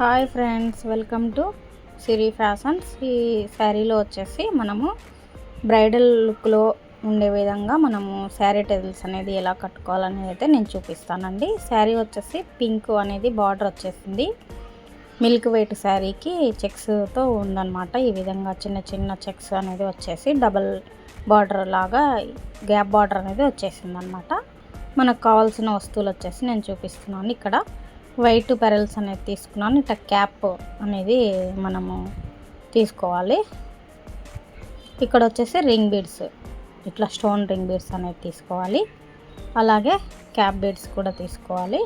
Hi friends, welcome to Siri fashions. ఈ శారీలో వచ్చేసి మనము బ్రైడల్ లుక్లో ఉండే విధంగా మనము శారీ టెజిల్స్ అనేది ఎలా కట్టుకోవాలనేది అయితే నేను చూపిస్తానండి. శారీ వచ్చేసి పింక్ అనేది బార్డర్ వచ్చేసింది. మిల్క్ వెయిట్ శారీకి చెక్స్తో ఉందన్నమాట. ఈ విధంగా చిన్న చిన్న చెక్స్ అనేది వచ్చేసి డబల్ బార్డర్ లాగా గ్యాప్ బార్డర్ అనేది వచ్చేసింది అనమాట. మనకు కావాల్సిన వస్తువులు వచ్చేసి నేను చూపిస్తున్నాను. ఇక్కడ వైట్ పెరల్స్ అనేది తీసుకున్నాను. ఇట్లా క్యాప్ అనేది మనము తీసుకోవాలి. ఇక్కడ వచ్చేసి రింగ్ బీడ్స్, ఇట్లా స్టోన్ రింగ్ బీడ్స్ అనేది తీసుకోవాలి. అలాగే క్యాప్ బీడ్స్ కూడా తీసుకోవాలి.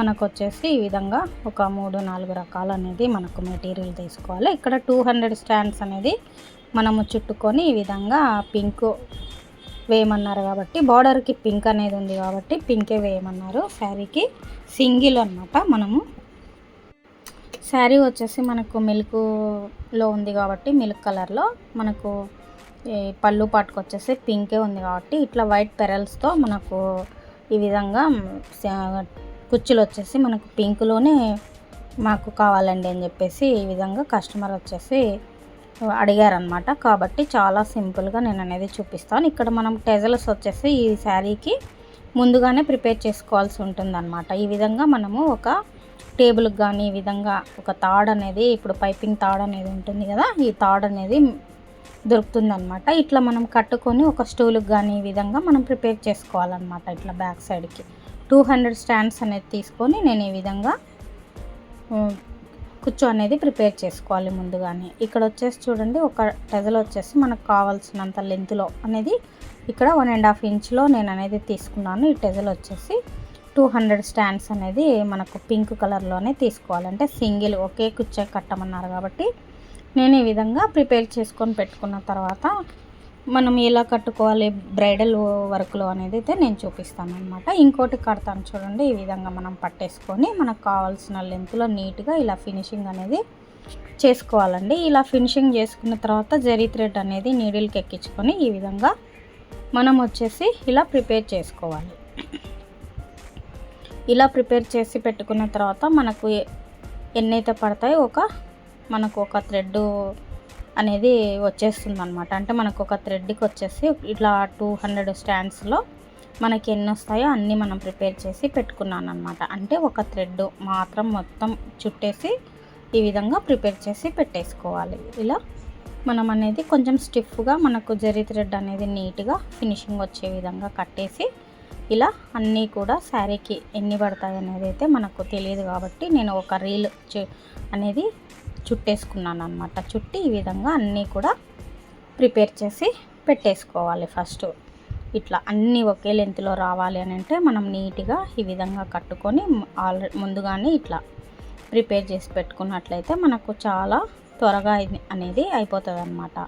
మనకు వచ్చేసి ఈ విధంగా ఒక 3-4 రకాలు అనేది మనకు మెటీరియల్ తీసుకోవాలి. ఇక్కడ 200 స్టాండ్స్ అనేది మనము చుట్టుకొని ఈ విధంగా పింక్ వేయమన్నారు కాబట్టి, బార్డర్కి పింక్ అనేది ఉంది కాబట్టి పింకే వేయమన్నారు. శారీకి సింగిల్ అనమాట. మనము శారీ వచ్చేసి మనకు మిల్క్లో ఉంది కాబట్టి మిల్క్ కలర్లో, మనకు పళ్ళు పాటుకు వచ్చేసి పింకే ఉంది కాబట్టి ఇట్లా వైట్ పెరల్స్తో మనకు ఈ విధంగా కుచ్చులు వచ్చేసి మనకు పింక్లోనే మాకు కావాలండి అని చెప్పేసి ఈ విధంగా కస్టమర్ వచ్చేసి అడిగారనమాట. కాబట్టి చాలా సింపుల్గా నేను అనేది చూపిస్తాను. ఇక్కడ మనం టెజల్స్ వచ్చేసి ఈ శారీకి ముందుగానే ప్రిపేర్ చేసుకోవాల్సి ఉంటుందన్నమాట. ఈ విధంగా మనము ఒక టేబుల్కి కానీ ఈ విధంగా ఒక తాడు అనేది, ఇప్పుడు పైపింగ్ తాడు అనేది ఉంటుంది కదా, ఈ తాడు అనేది దొరుకుతుందన్నమాట. ఇట్లా మనం కట్టుకొని ఒక స్టూల్కి కానీ ఈ విధంగా మనం ప్రిపేర్ చేసుకోవాలన్నమాట. ఇట్లా బ్యాక్ సైడ్కి 200 స్టాండ్స్ అనేది తీసుకొని నేను ఈ విధంగా కుచ్చు అనేది ప్రిపేర్ చేసుకోవాలి ముందుగానే. ఇక్కడ వచ్చేసి చూడండి, ఒక టెజల్ వచ్చేసి మనకు కావాల్సినంత లెంత్లో అనేది ఇక్కడ 1.5 ఇంచ్లో నేను అనేది తీసుకున్నాను. ఈ టెజల్ వచ్చేసి 200 స్టాండ్స్ అనేది మనకు పింక్ కలర్లోనే తీసుకోవాలంటే సింగిల్ ఒకే కుచ్చే కట్టమన్నారు కాబట్టి నేను ఈ విధంగా ప్రిపేర్ చేసుకొని పెట్టుకున్న తర్వాత మనం ఎలా కట్టుకోవాలి బ్రైడల్ వర్క్లో అనేది అయితే నేను చూపిస్తాను అనమాట. ఇంకోటి కడతాను చూడండి. ఈ విధంగా మనం పట్టేసుకొని మనకు కావాల్సిన లెంత్లో నీట్గా ఇలా ఫినిషింగ్ అనేది చేసుకోవాలండి. ఇలా ఫినిషింగ్ చేసుకున్న తర్వాత జరీ థ్రెడ్ అనేది నీడిల్కి ఎక్కించుకొని ఈ విధంగా మనం వచ్చేసి ఇలా ప్రిపేర్ చేసుకోవాలి. ఇలా ప్రిపేర్ చేసి పెట్టుకున్న తర్వాత మనకు ఎన్నైతే పడతాయో మనకు ఒక థ్రెడ్ అనేది వచ్చేస్తుంది అనమాట. అంటే మనకు ఒక థ్రెడ్కి వచ్చేసి ఇట్లా 200 స్టాండ్స్లో మనకి ఎన్ని వస్తాయో అన్నీ మనం ప్రిపేర్ చేసి పెట్టుకున్నాను అనమాట. అంటే ఒక థ్రెడ్ మాత్రం మొత్తం చుట్టేసి ఈ విధంగా ప్రిపేర్ చేసి పెట్టేసుకోవాలి. ఇలా మనం అనేది కొంచెం స్టిఫ్గా మనకు జరీ థ్రెడ్ అనేది నీట్గా ఫినిషింగ్ వచ్చే విధంగా కట్టేసి ఇలా అన్నీ కూడా శారీకి ఎన్ని పడతాయి అనేది అయితే మనకు తెలియదు కాబట్టి నేను ఒక రీల్ అనేది చుట్టేసుకున్నాను అనమాట. చుట్టి ఈ విధంగా అన్నీ కూడా ప్రిపేర్ చేసి పెట్టేసుకోవాలి. ఫస్ట్ ఇట్లా అన్నీ ఒకే లెంత్లో రావాలి అని అంటే మనం నీట్గా ఈ విధంగా కట్టుకొని ముందుగానే ఇట్లా ప్రిపేర్ చేసి పెట్టుకున్నట్లయితే మనకు చాలా త్వరగా అనేది అయిపోతుంది అనమాట.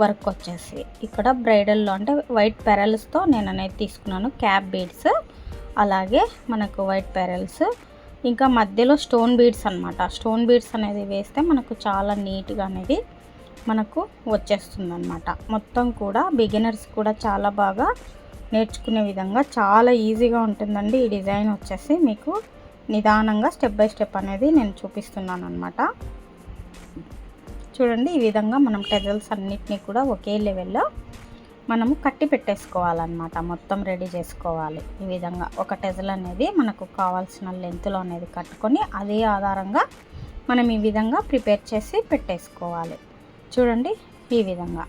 వర్క్ వచ్చేసి ఇక్కడ బ్రైడల్లో అంటే వైట్ పెరల్స్తో నేను అనేది తీసుకున్నాను. క్యాప్ బీడ్స్, అలాగే మనకు వైట్ పెరల్స్, ఇంకా మధ్యలో స్టోన్ బీడ్స్ అనమాట. స్టోన్ బీడ్స్ అనేది వేస్తే మనకు చాలా నీట్గా అనేది మనకు వచ్చేస్తుంది అనమాట. మొత్తం కూడా బిగినర్స్ కూడా చాలా బాగా నేర్చుకునే విధంగా చాలా ఈజీగా ఉంటుందండి. ఈ డిజైన్ వచ్చేసి మీకు నిదానంగా స్టెప్ బై స్టెప్ అనేది నేను చూపిస్తున్నాను అనమాట. చూడండి, ఈ విధంగా మనం టెజల్స్ అన్నిటినీ కూడా ఒకే లెవెల్లో మనము కట్టి పెట్టేసుకోవాలన్నమాట. మొత్తం రెడీ చేసుకోవాలి. ఈ విధంగా ఒక టెజల్ అనేది మనకు కావాల్సిన లెంత్లో అనేది కట్టుకొని అదే ఆధారంగా మనం ఈ విధంగా ప్రిపేర్ చేసి పెట్టేసుకోవాలి. చూడండి, ఈ విధంగా.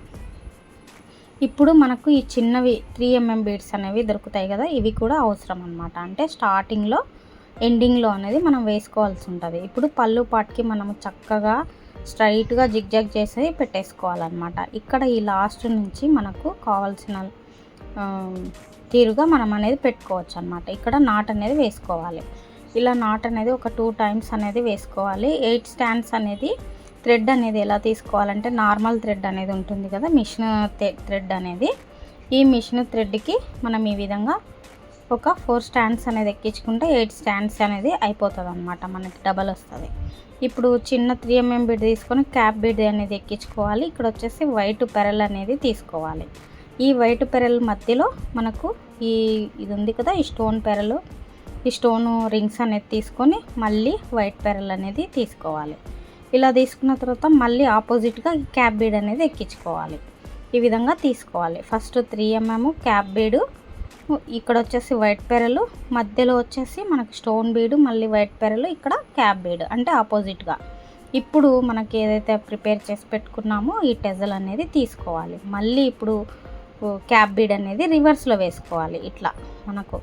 ఇప్పుడు మనకు ఈ చిన్నవి 3mm బీడ్స్ అనేవి దొరుకుతాయి కదా, ఇవి కూడా అవసరం అన్నమాట. అంటే స్టార్టింగ్లో ఎండింగ్లో అనేది మనం వేసుకోవాల్సి ఉంటుంది. ఇప్పుడు పళ్ళు పాటుకి మనము చక్కగా స్ట్రైట్గా జిగ్జాగ్ చేసి పెట్టేసుకోవాలన్నమాట. ఇక్కడ ఈ లాస్ట్ నుంచి మనకు కావాల్సిన తీరుగా మనం అనేది పెట్టుకోవచ్చు అన్నమాట. ఇక్కడ నాట్ అనేది వేసుకోవాలి. ఇలా నాట్ అనేది ఒక 2 టైమ్స్ అనేది వేసుకోవాలి. 8 స్టాండ్స్ అనేది థ్రెడ్ అనేది ఎలా తీసుకోవాలంటే నార్మల్ థ్రెడ్ అనేది ఉంటుంది కదా, మిషన్ థ్రెడ్ అనేది, ఈ మిషన్ థ్రెడ్కి మనం ఈ విధంగా ఒక 4 స్టాండ్స్ అనేది ఎక్కించుకుంటే 8 స్టాండ్స్ అనేది అయిపోతుంది అనమాట. మనకి డబల్ వస్తుంది. ఇప్పుడు చిన్న 3mm బీడ్ తీసుకొని క్యాప్ బీడ్ అనేది ఎక్కించుకోవాలి. ఇక్కడ వచ్చేసి వైట్ పెరల్ అనేది తీసుకోవాలి. ఈ వైట్ పెరల్ మధ్యలో మనకు ఇది ఉంది కదా, ఈ స్టోన్ పెరల్ ఈ స్టోన్ రింగ్స్ అనేది తీసుకొని మళ్ళీ వైట్ పెరల్ అనేది తీసుకోవాలి. ఇలా తీసుకున్న తర్వాత మళ్ళీ ఆపోజిట్గా ఈ క్యాప్ బీడ్ అనేది ఎక్కించుకోవాలి. ఈ విధంగా తీసుకోవాలి. ఫస్ట్ 3 mm క్యాప్ బీడు, ఇక్కడ వచ్చేసి వైట్ పెరలు, మధ్యలో వచ్చేసి మనకి స్టోన్ బీడు, మళ్ళీ వైట్ పెరలు, ఇక్కడ క్యాప్ బీడ్ అంటే ఆపోజిట్గా. ఇప్పుడు మనకి ఏదైతే ప్రిపేర్ చేసి పెట్టుకున్నామో ఈ టెజల్ అనేది తీసుకోవాలి. మళ్ళీ ఇప్పుడు క్యాప్ బీడ్ అనేది రివర్స్లో వేసుకోవాలి. ఇట్లా మనకు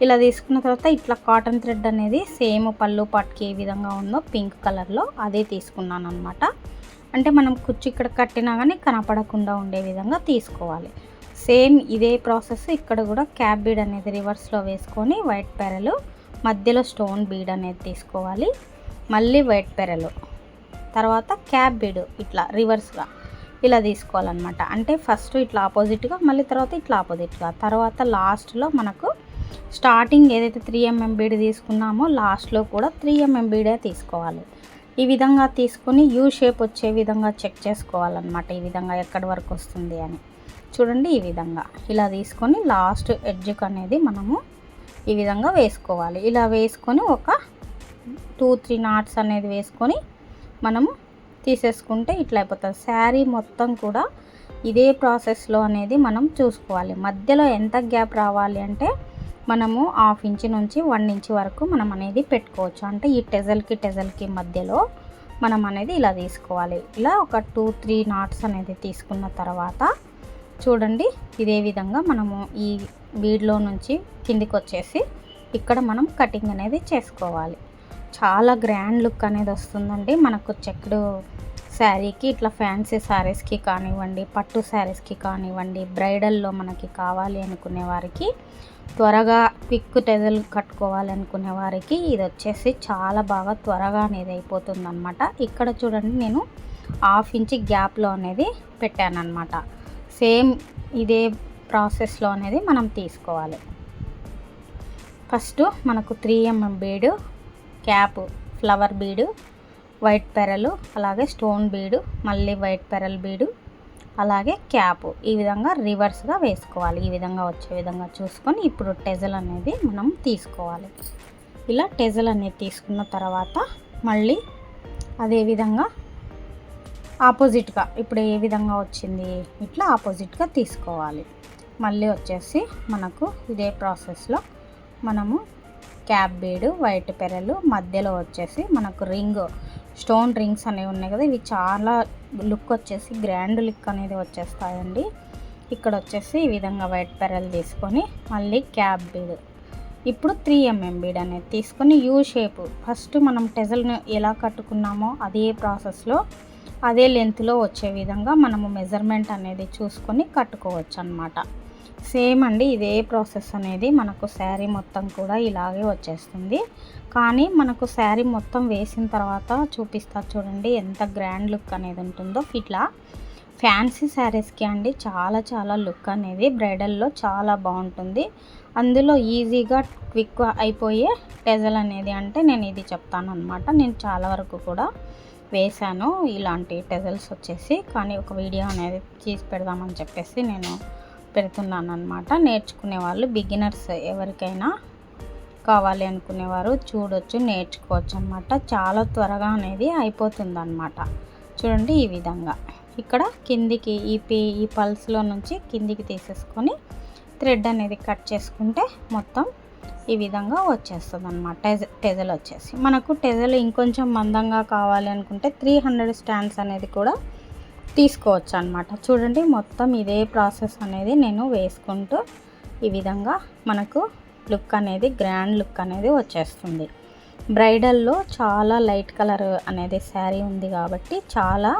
ఇలా తీసుకున్న తర్వాత ఇట్లా కాటన్ థ్రెడ్ అనేది సేమ్ పళ్ళు పట్టుకి ఏ విధంగా ఉందో పింక్ కలర్లో అదే తీసుకున్నాను అనమాట. అంటే మనం కుచ్చు ఇక్కడ కట్టినా కానీ కనపడకుండా ఉండే విధంగా తీసుకోవాలి. సేమ్ ఇదే ప్రాసెస్ ఇక్కడ కూడా క్యాప్ బీడ్ అనేది రివర్స్లో వేసుకొని వైట్ పెరలు, మధ్యలో స్టోన్ బీడ్ అనేది తీసుకోవాలి. మళ్ళీ వైట్ పెరలు, తర్వాత క్యాప్ బీడ్ ఇట్లా రివర్స్గా ఇలా తీసుకోవాలన్నమాట. అంటే ఫస్ట్ ఇట్లా ఆపోజిట్గా, మళ్ళీ తర్వాత ఇట్లా ఆపోజిట్గా, తర్వాత లాస్ట్లో మనకు స్టార్టింగ్ ఏదైతే 3 mm బీడ్ తీసుకున్నామో లాస్ట్లో కూడా 3 mm బీడే తీసుకోవాలి. ఈ విధంగా తీసుకొని యూ షేప్ వచ్చే విధంగా చెక్ చేసుకోవాలన్నమాట. ఈ విధంగా ఎక్కడి వరకు వస్తుంది అని చూడండి. ఈ విధంగా ఇలా తీసుకొని లాస్ట్ ఎడ్జ్కి అనేది మనము ఈ విధంగా వేసుకోవాలి. ఇలా వేసుకొని ఒక 2-3 knots అనేది వేసుకొని మనము తీసేసుకుంటే ఇట్లా అయిపోతుంది. శారీ మొత్తం కూడా ఇదే ప్రాసెస్లో అనేది మనం చూసుకోవాలి. మధ్యలో ఎంత గ్యాప్ రావాలి అంటే మనము 1/2 inch నుంచి 1 inch వరకు మనం అనేది పెట్టుకోవచ్చు. అంటే ఈ టెజల్కి మధ్యలో మనం అనేది ఇలా తీసుకోవాలి. ఇలా ఒక 2-3 knots అనేది తీసుకున్న తర్వాత చూడండి ఇదే విధంగా మనము ఈ బీడ్లో నుంచి కిందికి వచ్చేసి ఇక్కడ మనం కటింగ్ అనేది చేసుకోవాలి. చాలా గ్రాండ్ లుక్ అనేది వస్తుందండి మనకు చెక్డ్ శారీకి. ఇట్లా ఫ్యాన్సీ శారీస్కి కానివ్వండి, పట్టు శారీస్కి కానివ్వండి, బ్రైడల్లో మనకి కావాలి అనుకునే వారికి, త్వరగా క్విక్ టెజల్ కట్టుకోవాలి అనుకునే వారికి ఇది వచ్చేసి చాలా బాగా త్వరగా అనేది అయిపోతుంది అనమాట. ఇక్కడ చూడండి నేను 1/2 inch గ్యాప్లో అనేది పెట్టాను అనమాట. సేమ్ ఇదే ప్రాసెస్లో అనేది మనం తీసుకోవాలి. ఫస్ట్ మనకు 3 mm బీడు, క్యాప్, ఫ్లవర్ బీడు, వైట్ పెరలు, అలాగే స్టోన్ బీడు, మళ్ళీ వైట్ పెరల్ బీడు, అలాగే క్యాప్ ఈ విధంగా రివర్స్గా వేసుకోవాలి. ఈ విధంగా వచ్చే విధంగా చూసుకొని ఇప్పుడు టెజల్ అనేది మనం తీసుకోవాలి. ఇలా టెజల్ అనేది తీసుకున్న తర్వాత మళ్ళీ అదే విధంగా ఆపోజిట్గా ఇప్పుడు ఏ విధంగా వచ్చింది ఇట్లా ఆపోజిట్గా తీసుకోవాలి. మళ్ళీ వచ్చేసి మనకు ఇదే ప్రాసెస్లో మనము క్యాప్ బీడు, వైట్ పెరలు, మధ్యలో వచ్చేసి మనకు రింగ్, స్టోన్ రింగ్స్ అనేవి ఉన్నాయి కదా, ఇవి చాలా లుక్ వచ్చేసి గ్రాండ్ లుక్ అనేది వచ్చేస్తాయండి. ఇక్కడ వచ్చేసి ఈ విధంగా వైట్ పెరల్ తీసుకొని మళ్ళీ క్యాప్ బీడ్, ఇప్పుడు 3 mm బీడ్ అనేది తీసుకొని యూ షేప్ ఫస్ట్ మనం టెజల్ని ఎలా కట్టుకున్నామో అదే ప్రాసెస్లో అదే లెంత్లో వచ్చే విధంగా మనము మెజర్మెంట్ అనేది చూసుకొని కట్టుకోవచ్చు అన్నమాట. సేమ్ అండి ఇదే ప్రాసెస్ అనేది మనకు శారీ మొత్తం కూడా ఇలాగే వచ్చేస్తుంది. కానీ మనకు శారీ మొత్తం వేసిన తర్వాత చూపిస్తా చూడండి ఎంత గ్రాండ్ లుక్ అనేది ఉంటుందో. ఇట్లా ఫ్యాన్సీ శారీస్కి అండి చాలా లుక్ అనేది బ్రైడల్లో చాలా బాగుంటుంది. అందులో ఈజీగా క్విక్ అయిపోయే టెజల్ అనేది అంటే నేను ఇది చెప్తాను అనమాట. నేను చాలా వరకు కూడా వేశాను ఇలాంటి టెజల్స్ వచ్చేసి, కానీ ఒక వీడియో అనేది తీసి పెడదామని చెప్పేసి నేను పెడుతున్నాను అనమాట. నేర్చుకునే వాళ్ళు బిగినర్స్ ఎవరికైనా కావాలి అనుకునేవారు చూడొచ్చు, నేర్చుకోవచ్చు అనమాట. చాలా త్వరగా అనేది అయిపోతుంది అనమాట. చూడండి ఈ విధంగా ఇక్కడ కిందికి ఈ పల్స్లో నుంచి కిందికి తీసేసుకొని థ్రెడ్ అనేది కట్ చేసుకుంటే మొత్తం ఈ విధంగా వచ్చేస్తుంది అనమాట. టెజల్ వచ్చేసి మనకు టెజల్ ఇంకొంచెం మందంగా కావాలి అనుకుంటే 300 స్టాండ్స్ అనేది కూడా తీసుకోవచ్చు అనమాట. చూడండి మొత్తం ఇదే ప్రాసెస్ అనేది నేను వేసుకుంటూ ఈ విధంగా మనకు లుక్ అనేది గ్రాండ్ లుక్ అనేది వచ్చేస్తుంది. బ్రైడల్లో చాలా లైట్ కలర్ అనేది శారీ ఉంది కాబట్టి చాలా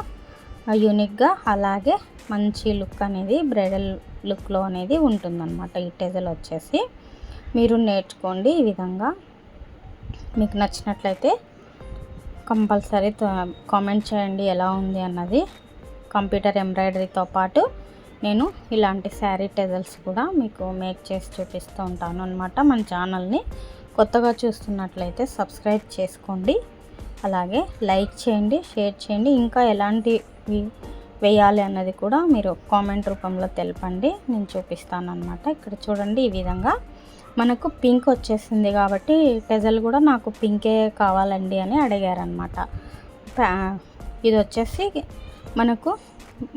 యూనిక్గా అలాగే మంచి లుక్ అనేది బ్రైడల్ లుక్లో అనేది ఉంటుందన్నమాట. ఈ టెజల్ వచ్చేసి మీరు నేర్చుకోండి. ఈ విధంగా మీకు నచ్చినట్లయితే కంపల్సరీ కామెంట్ చేయండి ఎలా ఉంది అన్నది. కంప్యూటర్ ఎంబ్రాయిడరీతో పాటు నేను ఇలాంటి శారీ టెజల్స్ కూడా మీకు మేక్ చేసి చూపిస్తూ ఉంటాను అనమాట. మన ఛానల్ని కొత్తగా చూస్తున్నట్లయితే సబ్స్క్రైబ్ చేసుకోండి, అలాగే లైక్ చేయండి, షేర్ చేయండి. ఇంకా ఎలాంటివి వేయాలి అన్నది కూడా మీరు కామెంట్ రూపంలో తెలపండి, నేను చూపిస్తాను అనమాట. ఇక్కడ చూడండి ఈ విధంగా మనకు పింక్ వచ్చేసింది కాబట్టి టెజల్ కూడా నాకు పింకే కావాలండి అని అడిగారనమాట. ఇది వచ్చేసి మనకు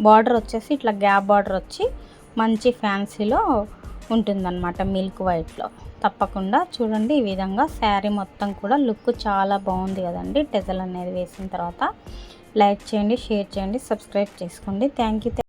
బార్డర్ వచ్చేసి ఇట్లా గ్యాప్ బార్డర్ వచ్చి మంచి ఫ్యాన్సీలో ఉంటుందన్నమాట, మిల్క్ వైట్లో. తప్పకుండా చూడండి, ఈ విధంగా శారీ మొత్తం కూడా లుక్ చాలా బాగుంది కదండి. టెజల్ అనేది వేసిన తర్వాత లైక్ చేయండి, షేర్ చేయండి, సబ్స్క్రైబ్ చేసుకోండి. Thank you.